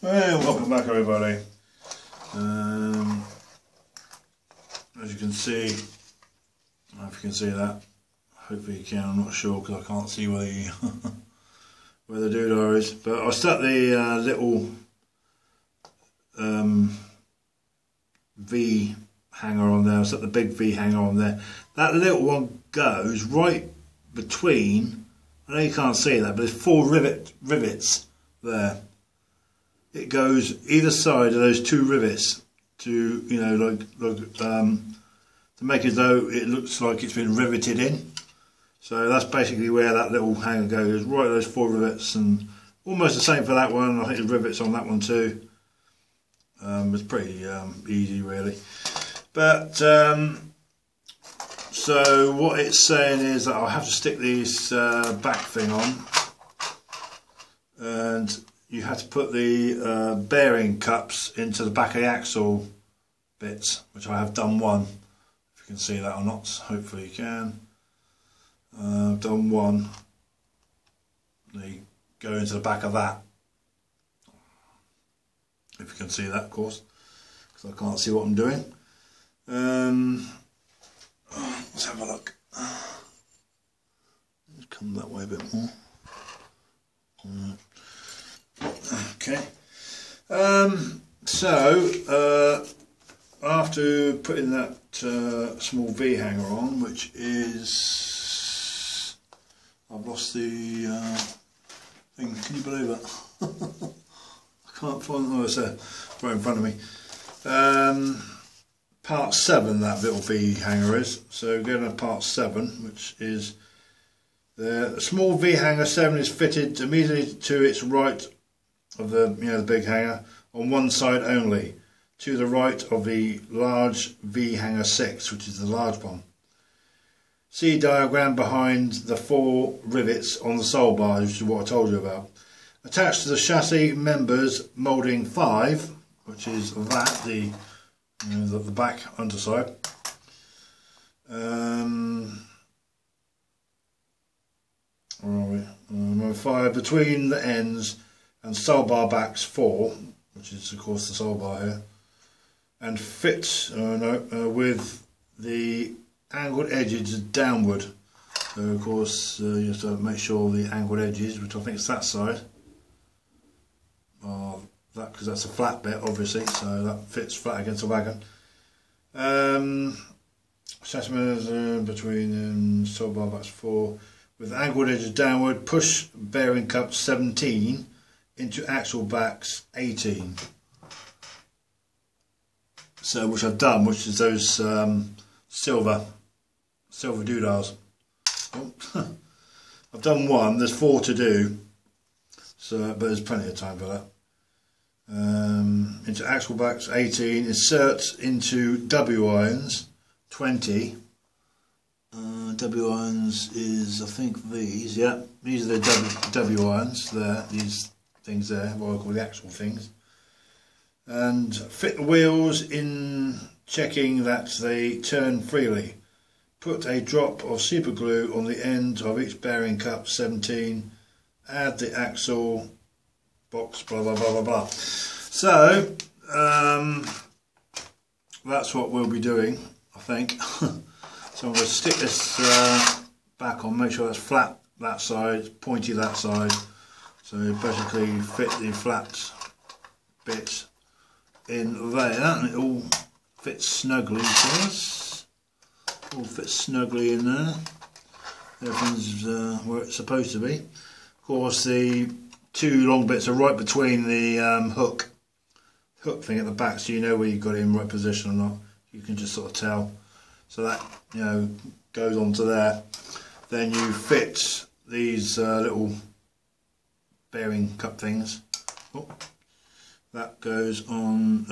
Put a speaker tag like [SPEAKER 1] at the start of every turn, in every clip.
[SPEAKER 1] Well, welcome back everybody. As you can see, I don't know if you can see that, hopefully you can, I'm not sure because I can't see where the, where the doodah is, but I stuck the little V hanger on there. I stuck the big V hanger on there. That little one goes right between, I know you can't see that, but there's 4 rivets there. It goes either side of those 2 rivets to, you know, to make as though it looks like it's been riveted in. So that's basically where that little hanger goes, right at those 4 rivets, and almost the same for that one. I think there's rivets on that one too. It's pretty easy really. But so what it's saying is that I'll have to stick these back thing on, and you have to put the bearing cups into the back of the axle bits, which I have done one. If you can see that or not, hopefully you can. I've done one. They go into the back of that. If you can see that, of course, because I can't see what I'm doing. Let's have a look. Let's come that way a bit more. Okay. So after putting that small V hanger on, which is, I've lost the thing. Can you believe it? I can't find. Oh, it's there, right in front of me. Part 7, that little V hanger is. So going to part 7, which is the small V hanger 7 is fitted immediately to its right of the, you know, the big hanger on one side only, to the right of the large V hanger 6, which is the large one. See diagram behind the 4 rivets on the sole bar, which is what I told you about. Attached to the chassis members moulding 5, which is that, the back underside. Where are we? Number 5, between the ends and sole bar backs 4, which is of course the sole bar here, and fit with the angled edges downward. So of course you have to make sure the angled edges, which I think is that side, that, because that's a flat bit obviously, so that fits flat against the wagon. Centimeters between sole bar backs 4 with angled edges downward. Push bearing cup 17 into axle backs 18. So which I've done, which is those silver doodahs. Oh, I've done one. There's 4 to do. So, but there's plenty of time for that. Into axle backs 18. Insert into W irons 20. W irons is, I think, these. Yeah, these are the W irons. There, these things there, what I call the axle things. And fit the wheels in, checking that they turn freely. Put a drop of super glue on the end of each bearing cup 17. Add the axle box, blah blah blah blah blah. So that's what we'll be doing, I think. So I'm going to stick this back on, make sure that's flat that side, pointy that side. So basically fit the flat bit in there, and it all fits snugly to us. All fits snugly in there. Everything's where it's supposed to be. Of course, the 2 long bits are right between the hook thing at the back, so you know where you've got it in right position or not. You can just sort of tell. So that, you know, goes onto there. Then you fit these little bearing cup things. Oh, that goes on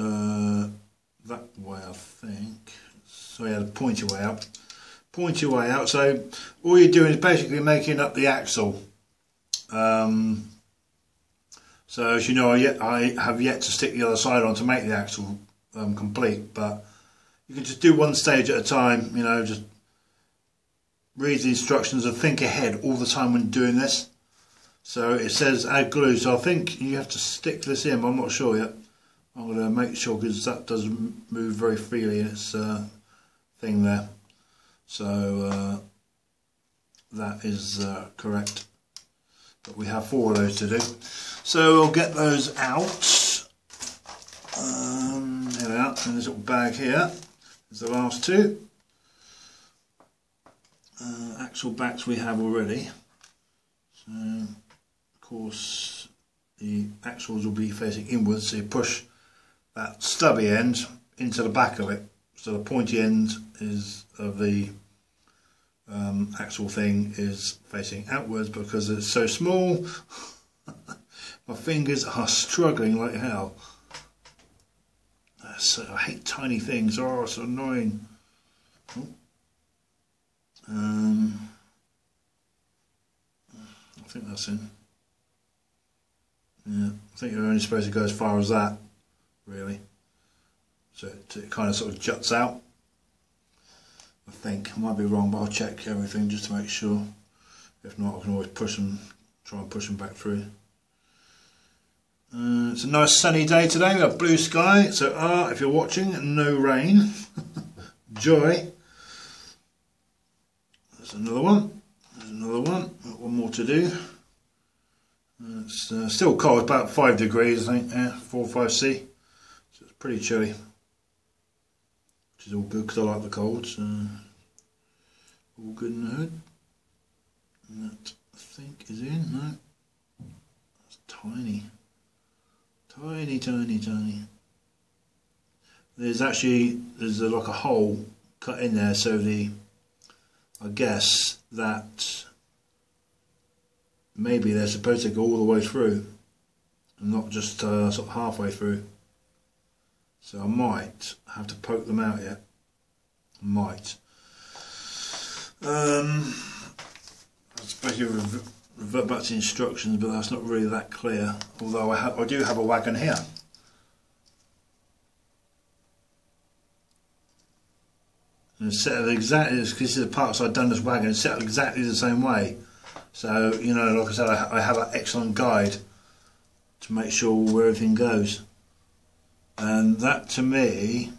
[SPEAKER 1] that way, I think. So yeah, the pointy way out. Pointy way out. So all you're doing is basically making up the axle. So as you know, I have yet to stick the other side on to make the axle complete, but you can just do one stage at a time, you know, just read the instructions and think ahead all the time when doing this. So it says add glue, so I think you have to stick this in, but I'm not sure yet. I'm going to make sure because that doesn't move very freely in its thing there. So that is correct. But we have 4 of those to do. So we'll get those out. There they are, in this little bag here. There's the last 2. Axle backs we have already. So of course the axles will be facing inwards, so you push that stubby end into the back of it. So the pointy end is of the axle thing is facing outwards because it's so small. My fingers are struggling like hell. So I hate tiny things. Oh, it's so annoying. I think that's in. Yeah, I think you're only supposed to go as far as that, really. So it kind of sort of juts out. I think I might be wrong, but I'll check everything just to make sure. If not, I can always push them, try and push them back through. It's a nice sunny day today. We have blue sky. So if you're watching, no rain. Joy. There's another one. There's another one. Got one more to do. It's still cold, about 5 degrees, I think. Yeah, 4 or 5 C. So it's pretty chilly. Which is all good because I like the cold. So all good in the hood. And that I think is in. No, that's tiny. Tiny, tiny, tiny. There's like a hole cut in there, so I guess that maybe they're supposed to go all the way through and not just sort of halfway through. So I might have to poke them out yet. I might. I suppose you revert back to instructions, but that's not really that clear. Although I do have a wagon here. And it's set up exactly, because this is a Parkside Dundas wagon, it's set up exactly the same way. So, you know, like I said, I have an excellent guide to make sure where everything goes. And that to me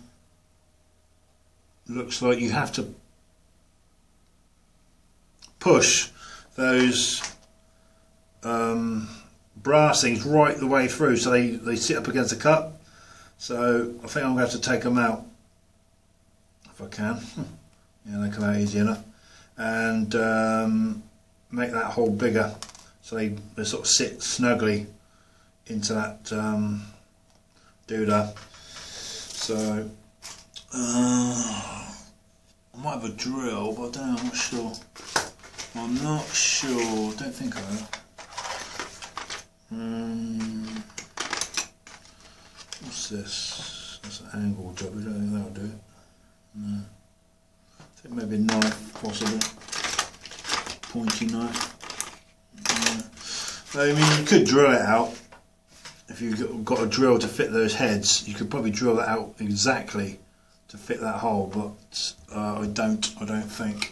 [SPEAKER 1] looks like you have to push those brass things right the way through so they sit up against the cup. So I think I'm going to have to take them out if I can. Yeah, they come out easy enough. And make that hole bigger so they sort of sit snugly into that doodah. So I might have a drill, but I don't know, I'm not sure. I'm not sure, don't think I will. What's this? That's an angle job, I don't think that'll do it. No. I think maybe a knife, possibly. Pointy knife. Yeah. I mean, you could drill it out. If you've got a drill to fit those heads, you could probably drill that out exactly to fit that hole, but I don't think.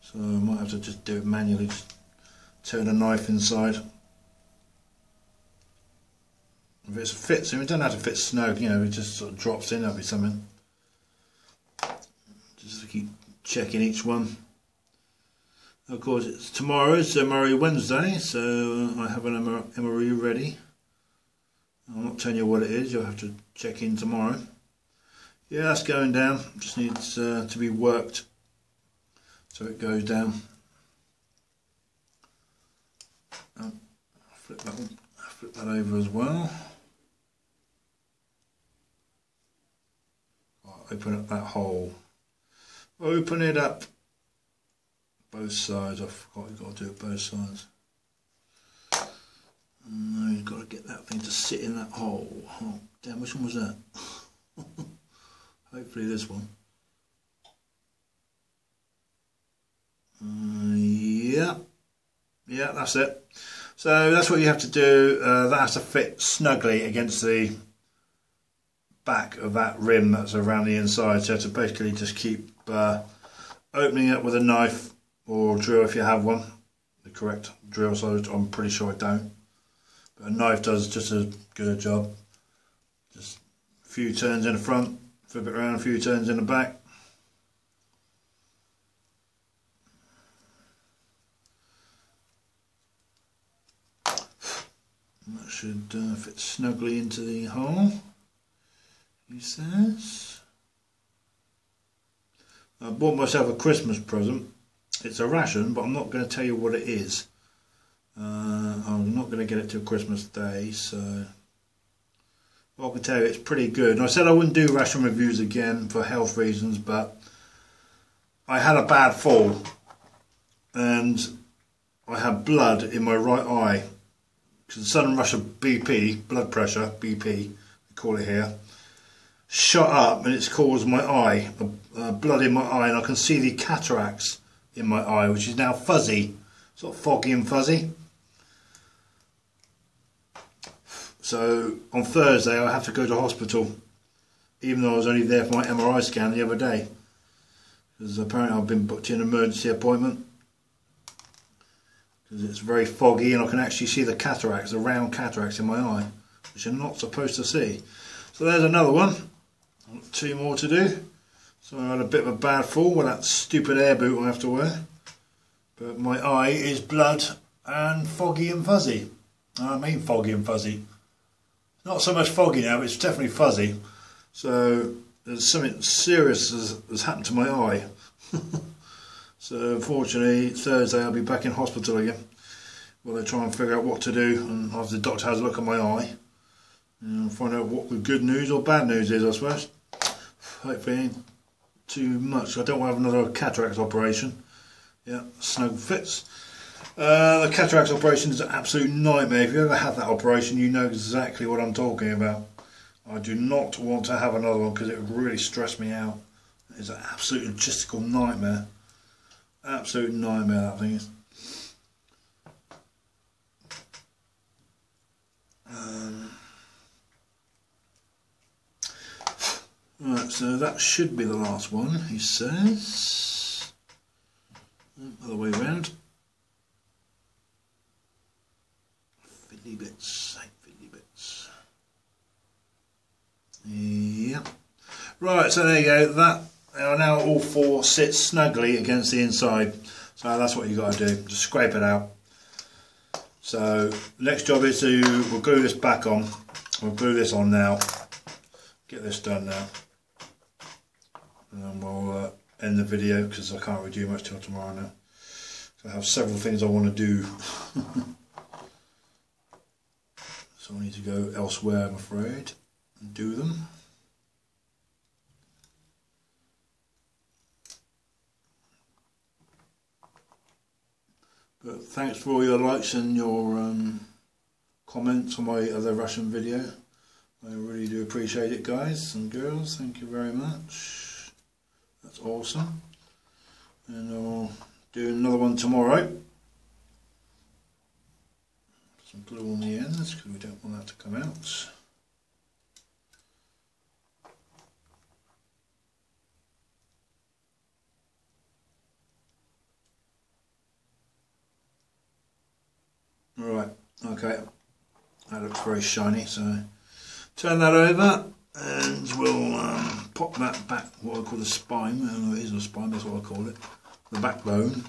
[SPEAKER 1] So I might have to just do it manually, just turn a knife inside. If it fits, I mean, it doesn't have to fit snug, you know, it just sort of drops in, that'll be something. Just to keep checking each one. Of course, it's tomorrow's MRE Wednesday, so I have an MRE ready. I'll not tell you what it is, you'll have to check in tomorrow. Yeah, that's going down, just needs to be worked so it goes down. I'll flip that over as well. I'll open up that hole. Open it up. Both sides, I forgot you've got to do it both sides. No, you've got to get that thing to sit in that hole. Oh, damn, which one was that? Hopefully this one. Yeah, that's it. So that's what you have to do. That has to fit snugly against the back of that rim that's around the inside. So to basically just keep opening it with a knife or drill if you have one. the correct drill size. I'm pretty sure I don't, but a knife does just as good a job. Just a few turns in the front, flip it around, a few turns in the back. That should fit snugly into the hole, he says. I bought myself a Christmas present. It's a ration, but I'm not going to tell you what it is. I'm not going to get it till Christmas Day, so well, I can tell you it's pretty good. And I said I wouldn't do ration reviews again for health reasons, but I had a bad fall and I had blood in my right eye. Because the sudden rush of BP, blood pressure, BP, we call it here, shot up and it's caused my eye, blood in my eye, and I can see the cataracts in my eye, which is now fuzzy, sort of foggy and fuzzy. So on Thursday I have to go to hospital, even though I was only there for my MRI scan the other day, because apparently I've been booked in an emergency appointment. Because it's very foggy and I can actually see the cataracts, the round cataracts in my eye, which I'm not supposed to see. So there's another one. Two more to do. So I had a bit of a bad fall with that stupid air boot I have to wear. But my eye is blood and foggy and fuzzy. I mean foggy and fuzzy. Not so much foggy now, but it's definitely fuzzy. So there's something serious has happened to my eye. So unfortunately, Thursday I'll be back in hospital again. Well, they try and figure out what to do, and after the doctor has a look at my eye, and find out what the good news or bad news is, I suppose. Hopefully ain't too much. I don't want to have another cataract operation. Yeah, snug fits. The cataract operation is an absolute nightmare. If you ever had that operation, you know exactly what I'm talking about. I do not want to have another one because it would really stress me out. It's an absolute logistical nightmare. Absolute nightmare, that thing is. Right, so that should be the last one, he says. Other way around. Fiddly bits, fiddly bits. Yeah. Right, so there you go. That now all four sit snugly against the inside. So that's what you got to do. Just scrape it out. So next job is we'll glue this back on. We'll glue this on now. Get this done now. And then we'll end the video because I can't really do much till tomorrow now. So I have several things I want to do. So I need to go elsewhere, I'm afraid, and do them. But thanks for all your likes and your comments on my other Russian video. I really do appreciate it, guys and girls. Thank you very much. That's awesome. And I'll do another one tomorrow. Some glue on the ends because we don't want that to come out. Right, okay, that looks very shiny, so turn that over and we'll pop that back, what I call the spine. I don't know if it isn't a spine, that's what I call it, the backbone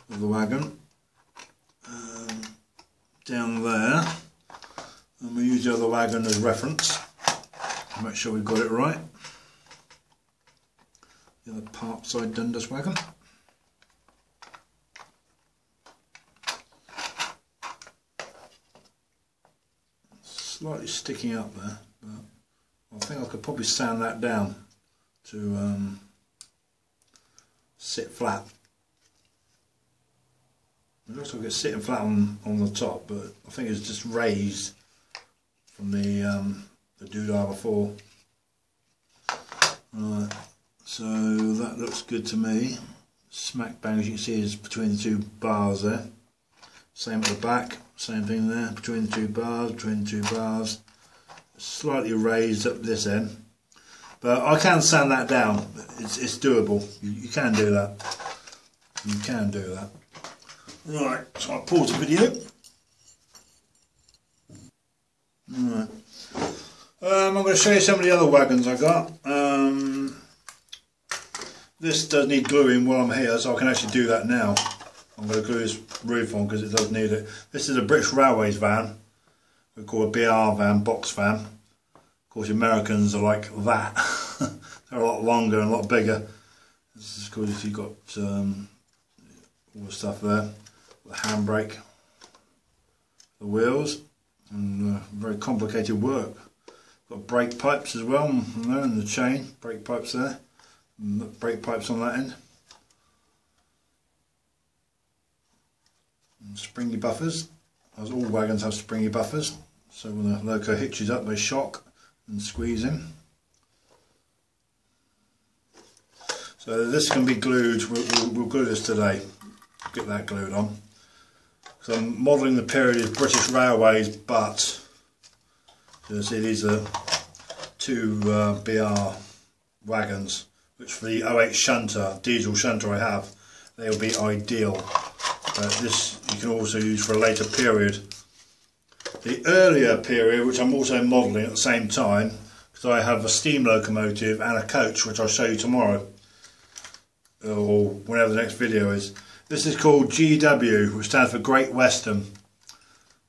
[SPEAKER 1] of the wagon, down there, and we'll use the other wagon as reference, make sure we've got it right, the other Parkside Dundas wagon. Slightly sticking up there, but I think I could probably sand that down to sit flat. It looks like it's sitting flat on the top, but I think it's just raised from the doodah before. Right, so that looks good to me. Smack bang, as you can see, is between the two bars there. Same at the back, same thing there, between the two bars, slightly raised up this end. But I can sand that down, it's doable, you can do that. You can do that. Right, so I'll pause the video. Right. I'm going to show you some of the other wagons I got. This does need gluing while I'm here, so I can actually do that now. I'm going to glue this roof on because it does need it. This is a British Railways van. We call a BR van, box van. Of course, Americans are like that. They're a lot longer and a lot bigger. This is because you've got all the stuff there. The handbrake, the wheels, and very complicated work. Got brake pipes as well, and the chain, brake pipes there, and the brake pipes on that end. And springy buffers, as all wagons have springy buffers, so when the loco hitches up they shock and squeeze in. So this can be glued, we'll glue this today, get that glued on. So I'm modelling the period as British Railways, but you see these are two BR wagons, which for the 08 shunter, diesel shunter I have, they will be ideal. But this you can also use for a later period. The earlier period, which I'm also modelling at the same time, because I have a steam locomotive and a coach, which I'll show you tomorrow, or whenever the next video is. This is called GW, which stands for Great Western.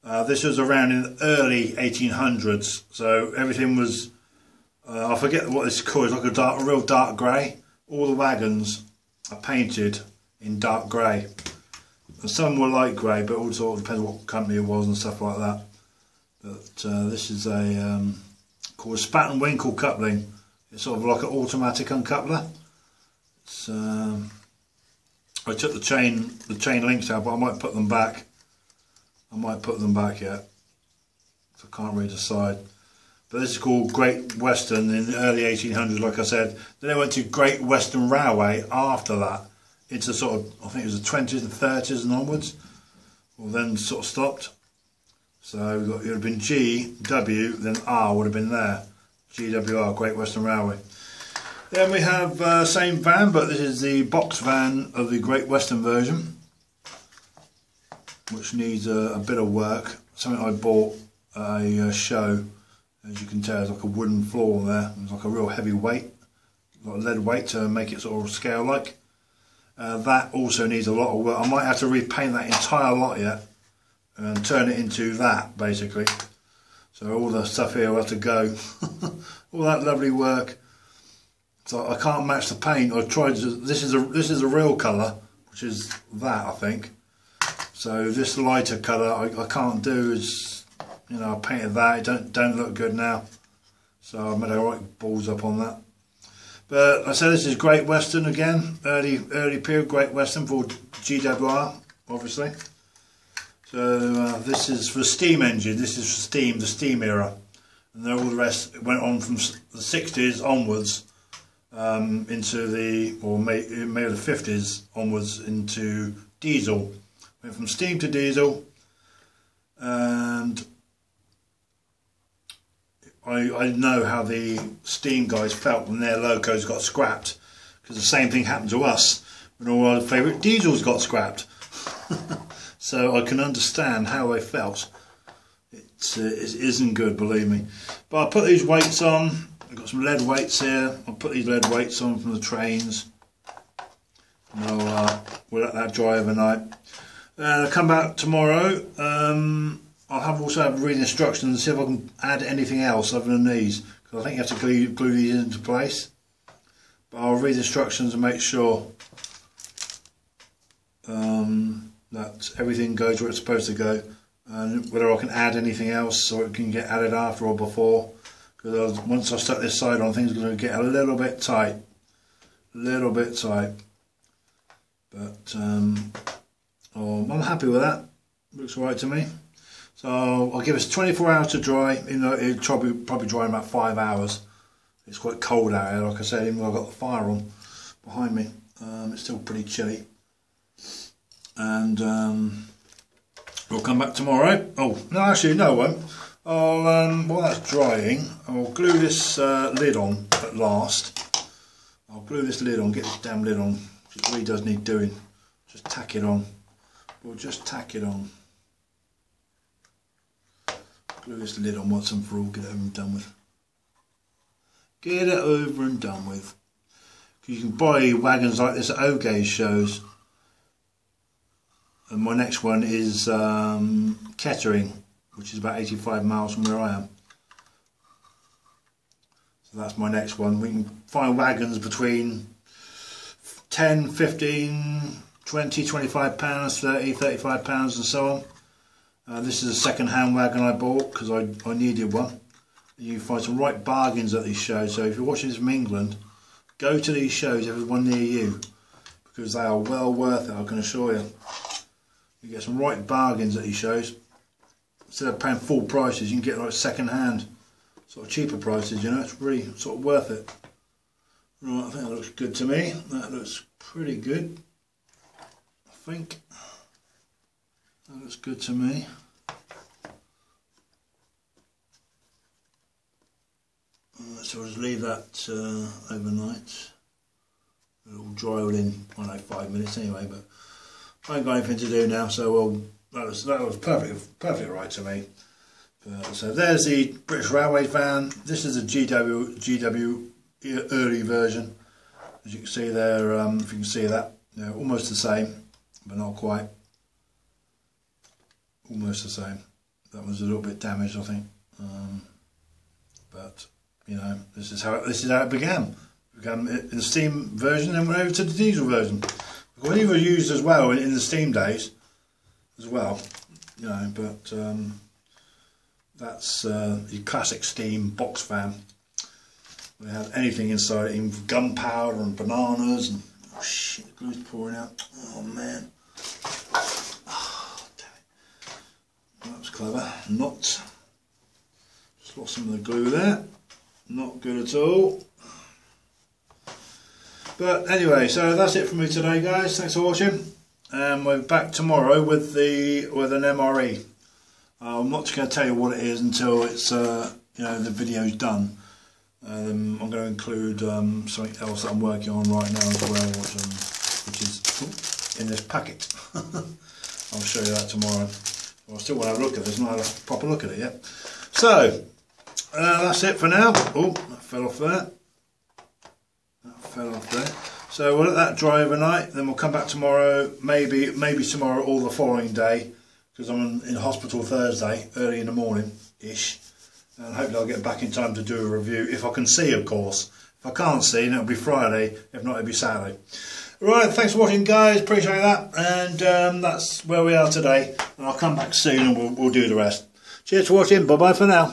[SPEAKER 1] This was around in the early 1800s, so everything was, I forget what this is called, it's like a real dark grey. All the wagons are painted in dark grey. And some were light grey, but also depends what company it was and stuff like that. But this is a called a Spat and Winkle coupling. It's sort of like an automatic uncoupler. It's, I took the chain links out, but I might put them back. I might put them back yet. So I can't really decide. But this is called Great Western in the early 1800s, like I said. Then they went to Great Western Railway after that. Into sort of, I think it was the 20s and 30s and onwards. Well, then sort of stopped. So we've got, it would have been G, W, then R would have been there. GWR, Great Western Railway. Then we have same van, but this is the box van of the Great Western version, which needs a bit of work. Something I bought at a show. As you can tell, there's like a wooden floor there. It's like a real heavy weight, like lead weight to make it sort of scale like. That also needs a lot of work. I might have to repaint that entire lot yet and turn it into that basically. So all the stuff here will have to go. All that lovely work. So I can't match the paint. I tried. This is a real colour, which is that I think. So this lighter colour I can't do. Is, you know, I painted that. It don't look good now. So I made a right balls up on that. But I said this is Great Western again, early period Great Western for GWR, obviously. So this is for steam engine. This is for steam, the steam era, and then all the rest went on from the 60s onwards into the, or maybe the 50s onwards into diesel. Went from steam to diesel, and I know how the steam guys felt when their locos got scrapped, because the same thing happened to us when all our favourite diesels got scrapped. So I can understand how they felt. It isn't good, believe me. But I put these weights on. I've got some lead weights here. I'll put these lead weights on from the trains. And we'll let that dry overnight. I'll come back tomorrow. I'll also have read instructions and see if I can add anything else other than these, because I think you have to glue these into place. But I'll read instructions and make sure that everything goes where it's supposed to go, and whether I can add anything else so it can get added after or before. Because once I stuck this side on, things are going to get a little bit tight, But I'm happy with that. Looks alright to me. So I'll give us 24 hours to dry, even though it'll probably dry in about 5 hours. It's quite cold out here, like I said, even though I've got the fire on behind me. It's still pretty chilly. And we'll come back tomorrow. Oh, no, actually, no, I won't. While that's drying, I'll glue this lid on at last. I'll glue this lid on, get this damn lid on. It really does need doing. Just tack it on. we'll just tack it on. Glue this lid on once and for all, get it over and done with. Get it over and done with. You can buy wagons like this at O-Gauge shows. And my next one is Kettering, which is about 85 miles from where I am. So that's my next one. We can find wagons between 10, 15, 20, 25 pounds, 30, 35 pounds and so on. This is a second-hand wagon I bought because I needed one. You find some right bargains at these shows, so if you're watching this from England, go to these shows if there's one near you, because they are well worth it, I can assure you. You get some right bargains at these shows. Instead of paying full prices, you can get like second-hand, sort of cheaper prices, you know, it's really sort of worth it. Right, I think that looks good to me. That looks pretty good, I think. That looks good to me. So I'll just leave that overnight. It'll dry within, I don't know, 5 minutes anyway, but I ain't got anything to do now, so that was perfect right to me. So there's the British Railway van. This is a GW early version. As you can see there, if you can see that, you know, almost the same, but not quite. Almost the same. That was a little bit damaged, I think. But you know, this is how it began. It began in the steam version, and went over to the diesel version. Well, they were used as well in the steam days, as well. You know, but that's the classic steam box van. We have anything inside, even gunpowder and bananas, and oh shit, the glue's pouring out. Oh man. Oh, damn it. That was clever. Not. Just lost some of the glue there. Not good at all. But anyway, so that's it from me today, guys. Thanks for watching. We're back tomorrow with an MRE. I'm not going to tell you what it is until it's you know, the video's done. I'm going to include something else that I'm working on right now as well, which is in this packet. I'll show you that tomorrow. Well, I still want to have a look at this, not have a proper look at it yet. So that's it for now. Oh, that fell off there. That fell off there. So we'll let that dry overnight. Then we'll come back tomorrow. Maybe tomorrow or the following day, because I'm in hospital Thursday, early in the morning ish. And hopefully I'll get back in time to do a review, if I can see, of course. If I can't see, then it'll be Friday. If not, it'll be Saturday. Right, thanks for watching, guys. Appreciate that. And that's where we are today. And I'll come back soon and we'll do the rest. Cheers for watching. Bye-bye for now.